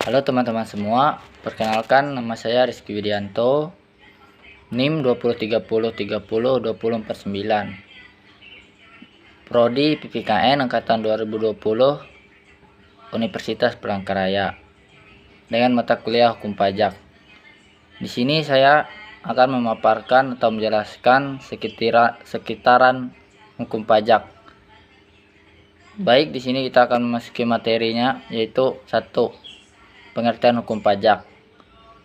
Halo teman-teman semua, perkenalkan nama saya Rizky Widianto, NIM 2030302049, Prodi PPKN angkatan 2020, Universitas Palangkaraya, dengan mata kuliah Hukum Pajak. Di sini saya akan memaparkan atau menjelaskan sekitaran hukum pajak. Baik, di sini kita akan memasuki materinya, yaitu 1. Pengertian hukum pajak.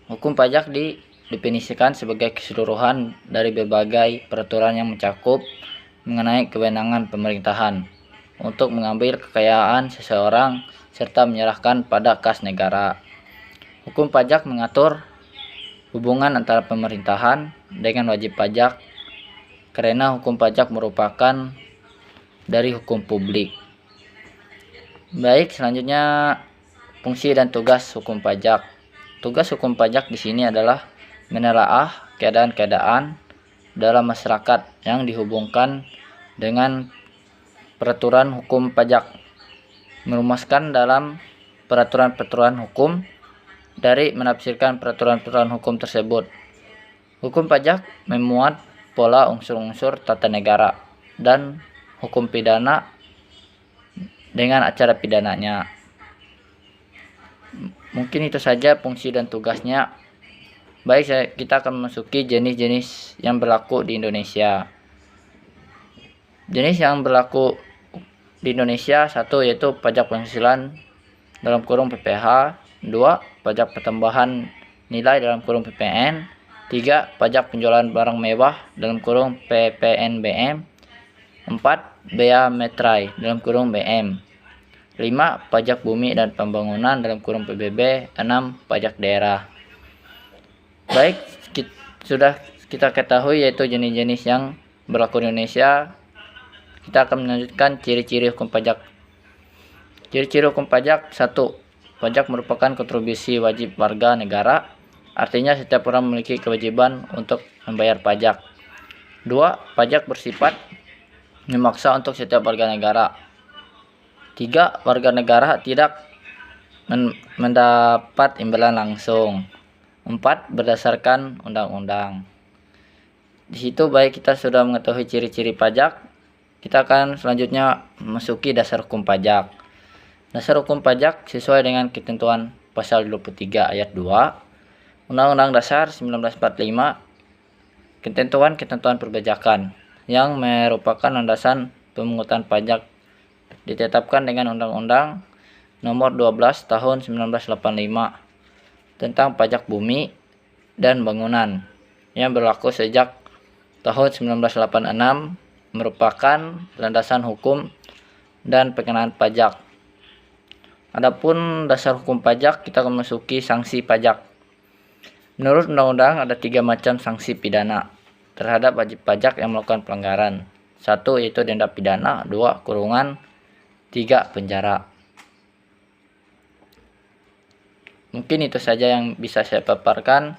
Hukum pajak didefinisikan sebagai keseluruhan dari berbagai peraturan yang mencakup mengenai kewenangan pemerintahan untuk mengambil kekayaan seseorang serta menyerahkan pada kas negara. Hukum pajak mengatur hubungan antara pemerintahan dengan wajib pajak karena hukum pajak merupakan dari hukum publik. Baik, selanjutnya fungsi dan tugas hukum pajak. Tugas hukum pajak di sini adalah menelaah keadaan-keadaan dalam masyarakat yang dihubungkan dengan peraturan hukum pajak, merumuskan dalam peraturan-peraturan hukum dari menafsirkan peraturan-peraturan hukum tersebut. Hukum pajak memuat pola unsur-unsur tata negara dan hukum pidana dengan acara pidananya. Mungkin itu saja fungsi dan tugasnya. Baik, kita akan memasuki jenis-jenis yang berlaku di Indonesia. Jenis yang berlaku di Indonesia: 1. Yaitu pajak penghasilan dalam kurung PPh. 2. Pajak pertambahan nilai dalam kurung PPN. 3. Pajak penjualan barang mewah dalam kurung PPNBM. 4. Bea Metrai dalam kurung BM. 5. Pajak bumi dan pembangunan dalam kurung PBB. 6. Pajak daerah. Baik, sudah kita ketahui yaitu jenis-jenis yang berlaku di Indonesia. Kita akan melanjutkan ciri-ciri hukum pajak. Ciri-ciri hukum pajak: 1. Pajak merupakan kontribusi wajib warga negara, artinya setiap orang memiliki kewajiban untuk membayar pajak. 2. Pajak bersifat memaksa untuk setiap warga negara. 3. Warga negara tidak mendapat imbalan langsung. 4. Berdasarkan undang-undang. Di situ baik kita sudah mengetahui ciri-ciri pajak, kita akan selanjutnya memasuki dasar hukum pajak. Dasar hukum pajak sesuai dengan ketentuan pasal 23 ayat 2 Undang-Undang Dasar 1945, ketentuan-ketentuan perpajakan yang merupakan landasan pemungutan pajak ditetapkan dengan Undang-Undang Nomor 12 Tahun 1985 tentang pajak bumi dan bangunan yang berlaku sejak tahun 1986, merupakan landasan hukum dan pengenaan pajak. Adapun dasar hukum pajak, kita akan memasuki sanksi pajak. Menurut undang-undang ada 3 macam sanksi pidana terhadap wajib pajak yang melakukan pelanggaran. 1. Yaitu denda pidana. 2. Kurungan. 3. Penjara. Mungkin itu saja yang bisa saya paparkan.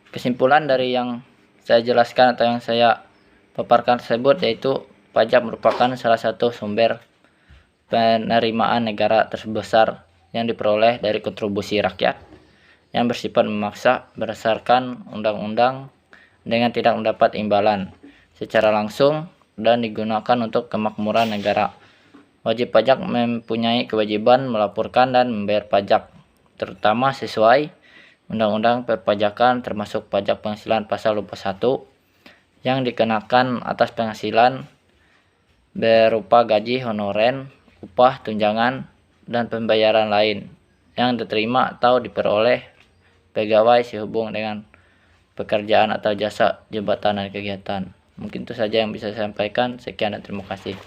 Kesimpulan dari yang saya jelaskan atau yang saya paparkan tersebut yaitu pajak merupakan salah satu sumber penerimaan negara terbesar yang diperoleh dari kontribusi rakyat yang bersifat memaksa berdasarkan undang-undang dengan tidak mendapat imbalan secara langsung dan digunakan untuk kemakmuran negara. Wajib pajak mempunyai kewajiban melaporkan dan membayar pajak, terutama sesuai Undang-Undang Perpajakan, termasuk pajak penghasilan pasal 21 yang dikenakan atas penghasilan berupa gaji, honorer, upah, tunjangan, dan pembayaran lain yang diterima atau diperoleh pegawai sehubung dengan pekerjaan atau jasa jabatan dan kegiatan. Mungkin itu saja yang bisa saya sampaikan. Sekian dan terima kasih.